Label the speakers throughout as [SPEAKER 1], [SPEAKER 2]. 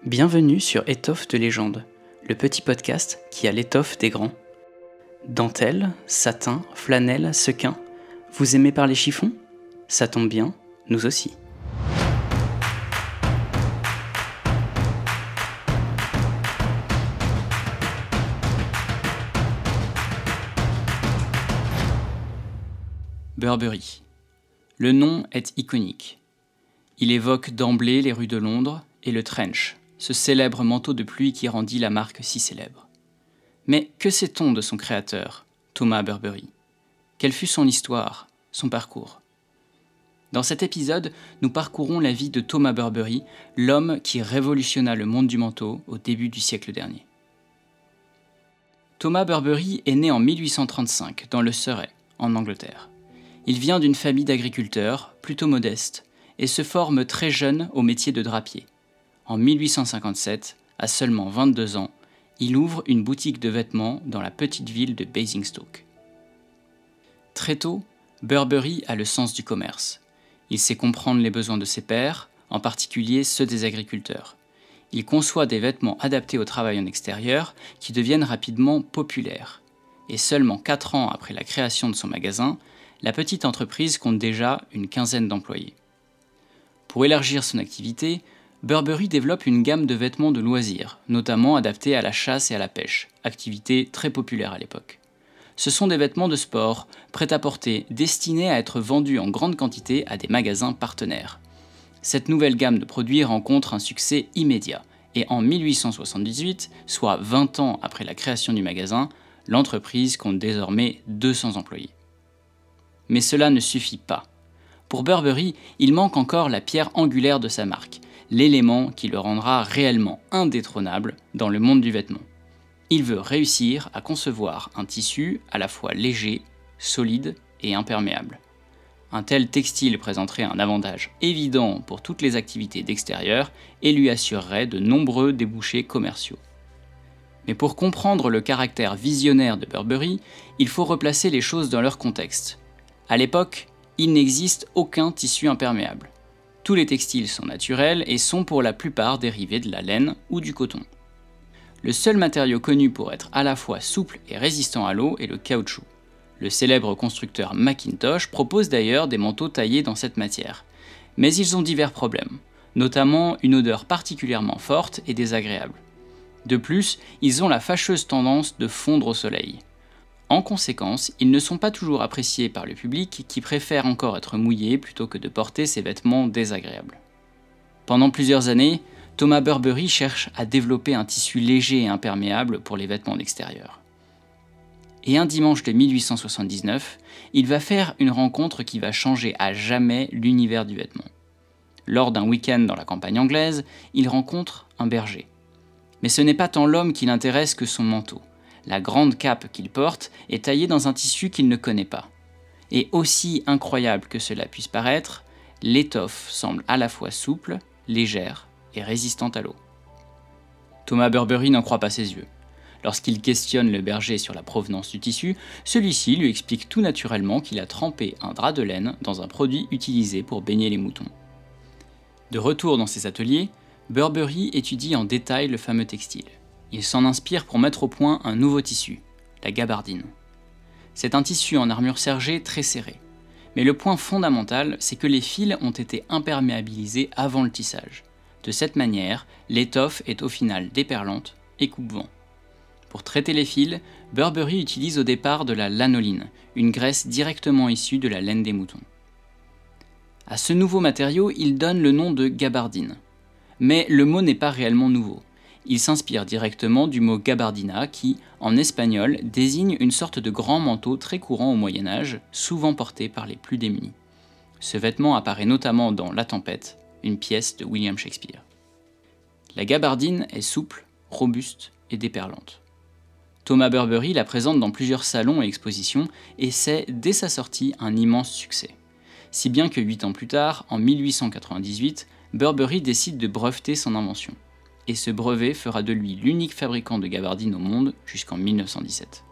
[SPEAKER 1] Bienvenue sur Étoffe de légende, le petit podcast qui a l'étoffe des grands. Dentelle, satin, flanelle, sequin, vous aimez parler chiffon? Ça tombe bien, nous aussi. Burberry. Le nom est iconique. Il évoque d'emblée les rues de Londres et le trench, ce célèbre manteau de pluie qui rendit la marque si célèbre. Mais que sait-on de son créateur, Thomas Burberry? Quelle fut son histoire, son parcours? Dans cet épisode, nous parcourons la vie de Thomas Burberry, l'homme qui révolutionna le monde du manteau au début du siècle dernier. Thomas Burberry est né en 1835 dans le Surrey, en Angleterre. Il vient d'une famille d'agriculteurs, plutôt modeste, et se forme très jeune au métier de drapier. En 1857, à seulement 22 ans, il ouvre une boutique de vêtements dans la petite ville de Basingstoke. Très tôt, Burberry a le sens du commerce. Il sait comprendre les besoins de ses pairs, en particulier ceux des agriculteurs. Il conçoit des vêtements adaptés au travail en extérieur qui deviennent rapidement populaires. Et seulement 4 ans après la création de son magasin, la petite entreprise compte déjà une quinzaine d'employés. Pour élargir son activité, Burberry développe une gamme de vêtements de loisirs, notamment adaptés à la chasse et à la pêche, activité très populaire à l'époque. Ce sont des vêtements de sport, prêt-à-porter, destinés à être vendus en grande quantité à des magasins partenaires. Cette nouvelle gamme de produits rencontre un succès immédiat, et en 1878, soit 20 ans après la création du magasin, l'entreprise compte désormais 200 employés. Mais cela ne suffit pas. Pour Burberry, il manque encore la pierre angulaire de sa marque, l'élément qui le rendra réellement indétrônable dans le monde du vêtement. Il veut réussir à concevoir un tissu à la fois léger, solide et imperméable. Un tel textile présenterait un avantage évident pour toutes les activités d'extérieur et lui assurerait de nombreux débouchés commerciaux. Mais pour comprendre le caractère visionnaire de Burberry, il faut replacer les choses dans leur contexte. À l'époque, il n'existe aucun tissu imperméable. Tous les textiles sont naturels et sont pour la plupart dérivés de la laine ou du coton. Le seul matériau connu pour être à la fois souple et résistant à l'eau est le caoutchouc. Le célèbre constructeur Macintosh propose d'ailleurs des manteaux taillés dans cette matière. Mais ils ont divers problèmes, notamment une odeur particulièrement forte et désagréable. De plus, ils ont la fâcheuse tendance de fondre au soleil. En conséquence, ils ne sont pas toujours appréciés par le public qui préfère encore être mouillé plutôt que de porter ces vêtements désagréables. Pendant plusieurs années, Thomas Burberry cherche à développer un tissu léger et imperméable pour les vêtements d'extérieur. Et un dimanche de 1879, il va faire une rencontre qui va changer à jamais l'univers du vêtement. Lors d'un week-end dans la campagne anglaise, il rencontre un berger. Mais ce n'est pas tant l'homme qui l'intéresse que son manteau. La grande cape qu'il porte est taillée dans un tissu qu'il ne connaît pas. Et aussi incroyable que cela puisse paraître, l'étoffe semble à la fois souple, légère et résistante à l'eau. Thomas Burberry n'en croit pas ses yeux. Lorsqu'il questionne le berger sur la provenance du tissu, celui-ci lui explique tout naturellement qu'il a trempé un drap de laine dans un produit utilisé pour baigner les moutons. De retour dans ses ateliers, Burberry étudie en détail le fameux textile. Il s'en inspire pour mettre au point un nouveau tissu, la gabardine. C'est un tissu en armure sergée très serré. Mais le point fondamental, c'est que les fils ont été imperméabilisés avant le tissage. De cette manière, l'étoffe est au final déperlante et coupe-vent. Pour traiter les fils, Burberry utilise au départ de la lanoline, une graisse directement issue de la laine des moutons. À ce nouveau matériau, il donne le nom de gabardine. Mais le mot n'est pas réellement nouveau. Il s'inspire directement du mot gabardina qui, en espagnol, désigne une sorte de grand manteau très courant au Moyen-Âge, souvent porté par les plus démunis. Ce vêtement apparaît notamment dans La Tempête, une pièce de William Shakespeare. La gabardine est souple, robuste et déperlante. Thomas Burberry la présente dans plusieurs salons et expositions et c'est, dès sa sortie, un immense succès. Si bien que 8 ans plus tard, en 1898, Burberry décide de breveter son invention. Et ce brevet fera de lui l'unique fabricant de gabardine au monde jusqu'en 1917.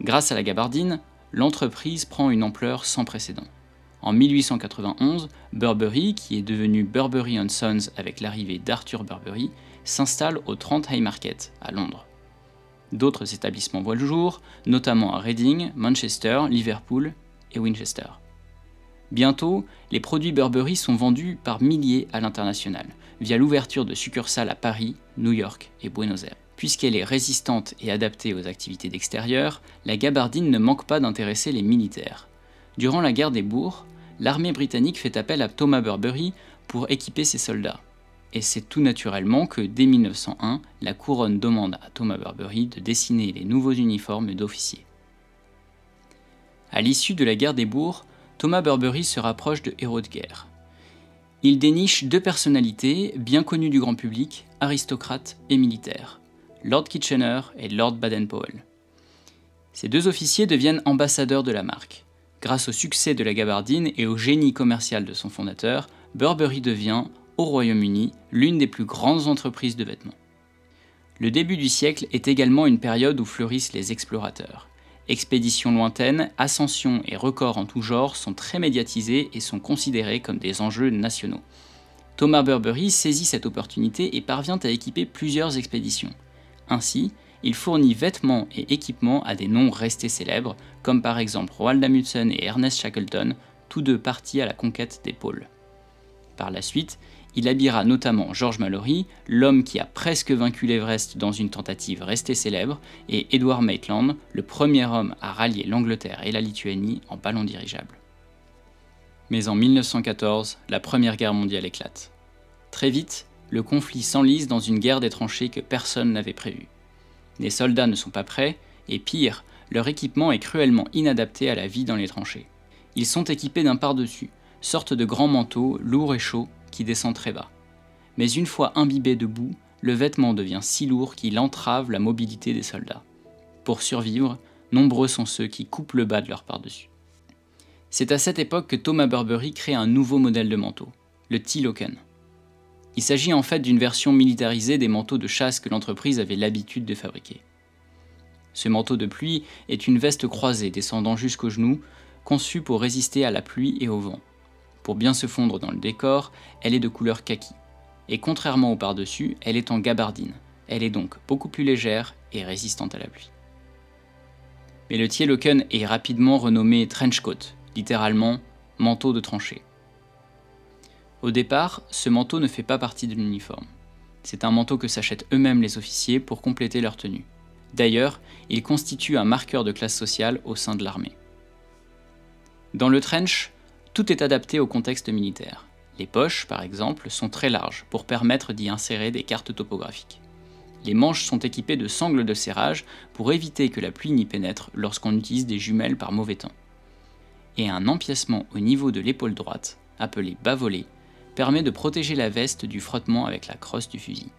[SPEAKER 1] Grâce à la gabardine, l'entreprise prend une ampleur sans précédent. En 1891, Burberry, qui est devenu Burberry Sons avec l'arrivée d'Arthur Burberry, s'installe au 30 Haymarket, à Londres. D'autres établissements voient le jour, notamment à Reading, Manchester, Liverpool et Winchester. Bientôt, les produits Burberry sont vendus par milliers à l'international, via l'ouverture de succursales à Paris, New York et Buenos Aires. Puisqu'elle est résistante et adaptée aux activités d'extérieur, la gabardine ne manque pas d'intéresser les militaires. Durant la guerre des bourgs, l'armée britannique fait appel à Thomas Burberry pour équiper ses soldats. Et c'est tout naturellement que dès 1901, la couronne demande à Thomas Burberry de dessiner les nouveaux uniformes d'officiers. À l'issue de la guerre des bourgs, Thomas Burberry se rapproche de héros de guerre. Il déniche deux personnalités bien connues du grand public, aristocrates et militaires, Lord Kitchener et Lord Baden-Powell. Ces deux officiers deviennent ambassadeurs de la marque. Grâce au succès de la gabardine et au génie commercial de son fondateur, Burberry devient, au Royaume-Uni, l'une des plus grandes entreprises de vêtements. Le début du siècle est également une période où fleurissent les explorateurs. Expéditions lointaines, ascensions et records en tout genre sont très médiatisés et sont considérés comme des enjeux nationaux. Thomas Burberry saisit cette opportunité et parvient à équiper plusieurs expéditions. Ainsi, il fournit vêtements et équipements à des noms restés célèbres, comme par exemple Roald Amundsen et Ernest Shackleton, tous deux partis à la conquête des pôles. Par la suite, il habillera notamment George Mallory, l'homme qui a presque vaincu l'Everest dans une tentative restée célèbre, et Edward Maitland, le premier homme à rallier l'Angleterre et la Lituanie en ballon dirigeable. Mais en 1914, la Première Guerre mondiale éclate. Très vite, le conflit s'enlise dans une guerre des tranchées que personne n'avait prévue. Les soldats ne sont pas prêts, et pire, leur équipement est cruellement inadapté à la vie dans les tranchées. Ils sont équipés d'un par-dessus, sorte de grand manteau lourd et chaud qui descend très bas. Mais une fois imbibé de boue, le vêtement devient si lourd qu'il entrave la mobilité des soldats. Pour survivre, nombreux sont ceux qui coupent le bas de leur par-dessus. C'est à cette époque que Thomas Burberry crée un nouveau modèle de manteau, le T-Loken. Il s'agit en fait d'une version militarisée des manteaux de chasse que l'entreprise avait l'habitude de fabriquer. Ce manteau de pluie est une veste croisée descendant jusqu'aux genoux, conçue pour résister à la pluie et au vent. Pour bien se fondre dans le décor, elle est de couleur kaki. Et contrairement au par-dessus, elle est en gabardine. Elle est donc beaucoup plus légère et résistante à la pluie. Mais le T-Loken est rapidement renommé trenchcoat, littéralement manteau de tranchée. Au départ, ce manteau ne fait pas partie de l'uniforme. C'est un manteau que s'achètent eux-mêmes les officiers pour compléter leur tenue. D'ailleurs, il constitue un marqueur de classe sociale au sein de l'armée. Dans le trench, tout est adapté au contexte militaire. Les poches, par exemple, sont très larges pour permettre d'y insérer des cartes topographiques. Les manches sont équipées de sangles de serrage pour éviter que la pluie n'y pénètre lorsqu'on utilise des jumelles par mauvais temps. Et un empiècement au niveau de l'épaule droite, appelé bas-volet, permet de protéger la veste du frottement avec la crosse du fusil.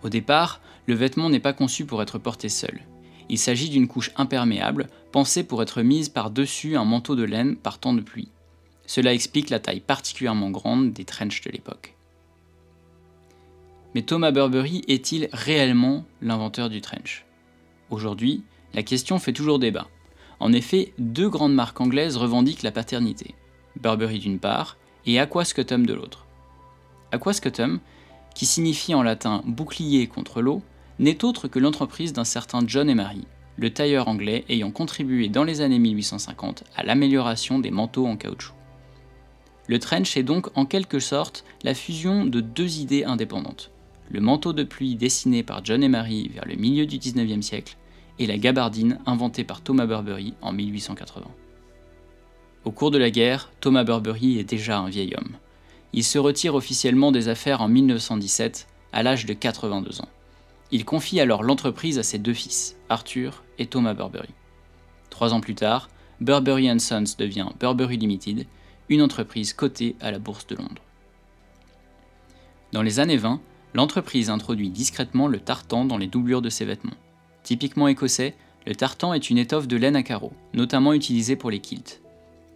[SPEAKER 1] Au départ, le vêtement n'est pas conçu pour être porté seul. Il s'agit d'une couche imperméable, pensée pour être mise par-dessus un manteau de laine par temps de pluie. Cela explique la taille particulièrement grande des trenchs de l'époque. Mais Thomas Burberry est-il réellement l'inventeur du trench? Aujourd'hui, la question fait toujours débat. En effet, deux grandes marques anglaises revendiquent la paternité. Burberry d'une part, et Aquascutum de l'autre. Aquascutum, qui signifie en latin bouclier contre l'eau, n'est autre que l'entreprise d'un certain John Emery, le tailleur anglais ayant contribué dans les années 1850 à l'amélioration des manteaux en caoutchouc. Le trench est donc en quelque sorte la fusion de deux idées indépendantes, le manteau de pluie dessiné par John Emery vers le milieu du XIXe siècle et la gabardine inventée par Thomas Burberry en 1880. Au cours de la guerre, Thomas Burberry est déjà un vieil homme. Il se retire officiellement des affaires en 1917, à l'âge de 82 ans. Il confie alors l'entreprise à ses deux fils, Arthur et Thomas Burberry. 3 ans plus tard, Burberry Sons devient Burberry Limited, une entreprise cotée à la Bourse de Londres. Dans les années 20, l'entreprise introduit discrètement le tartan dans les doublures de ses vêtements. Typiquement écossais, le tartan est une étoffe de laine à carreaux, notamment utilisée pour les kilts.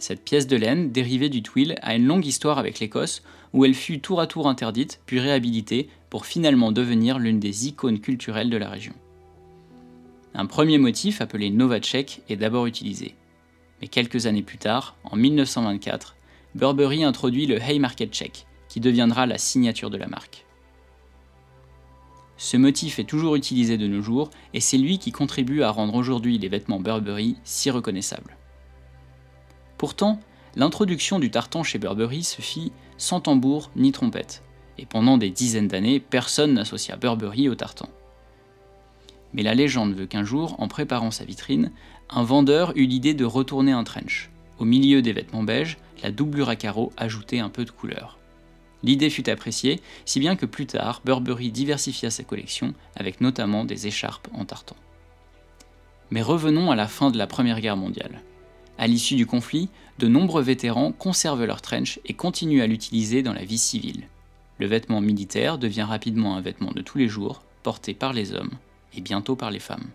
[SPEAKER 1] Cette pièce de laine, dérivée du twill, a une longue histoire avec l'Écosse, où elle fut tour à tour interdite, puis réhabilitée, pour finalement devenir l'une des icônes culturelles de la région. Un premier motif, appelé Novacek, est d'abord utilisé. Mais quelques années plus tard, en 1924, Burberry introduit le Haymarket Check, qui deviendra la signature de la marque. Ce motif est toujours utilisé de nos jours et c'est lui qui contribue à rendre aujourd'hui les vêtements Burberry si reconnaissables. Pourtant, l'introduction du tartan chez Burberry se fit sans tambour ni trompette, et pendant des dizaines d'années, personne n'associa Burberry au tartan. Mais la légende veut qu'un jour, en préparant sa vitrine, un vendeur eut l'idée de retourner un trench. Au milieu des vêtements beiges, la doublure à carreaux ajoutait un peu de couleur. L'idée fut appréciée, si bien que plus tard, Burberry diversifia sa collection, avec notamment des écharpes en tartan. Mais revenons à la fin de la Première Guerre mondiale. À l'issue du conflit, de nombreux vétérans conservent leur trench et continuent à l'utiliser dans la vie civile. Le vêtement militaire devient rapidement un vêtement de tous les jours, porté par les hommes, et bientôt par les femmes.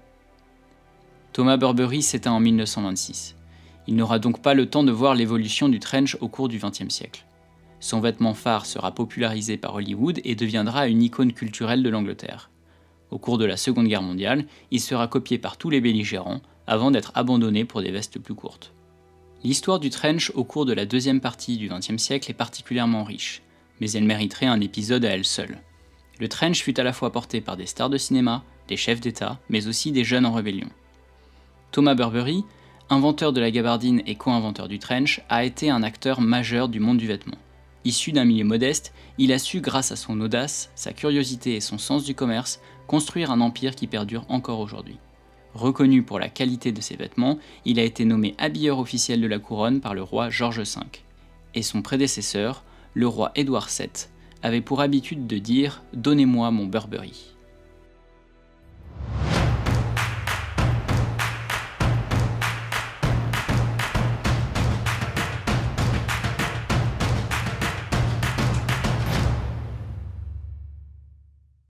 [SPEAKER 1] Thomas Burberry s'éteint en 1926. Il n'aura donc pas le temps de voir l'évolution du trench au cours du XXe siècle. Son vêtement phare sera popularisé par Hollywood et deviendra une icône culturelle de l'Angleterre. Au cours de la Seconde Guerre mondiale, il sera copié par tous les belligérants, avant d'être abandonné pour des vestes plus courtes. L'histoire du trench au cours de la deuxième partie du XXe siècle est particulièrement riche, mais elle mériterait un épisode à elle seule. Le trench fut à la fois porté par des stars de cinéma, des chefs d'État, mais aussi des jeunes en rébellion. Thomas Burberry, inventeur de la gabardine et co-inventeur du trench, a été un acteur majeur du monde du vêtement. Issu d'un milieu modeste, il a su, grâce à son audace, sa curiosité et son sens du commerce, construire un empire qui perdure encore aujourd'hui. Reconnu pour la qualité de ses vêtements, il a été nommé habilleur officiel de la couronne par le roi George V. Et son prédécesseur, le roi Édouard VII, avait pour habitude de dire « Donnez-moi mon Burberry ».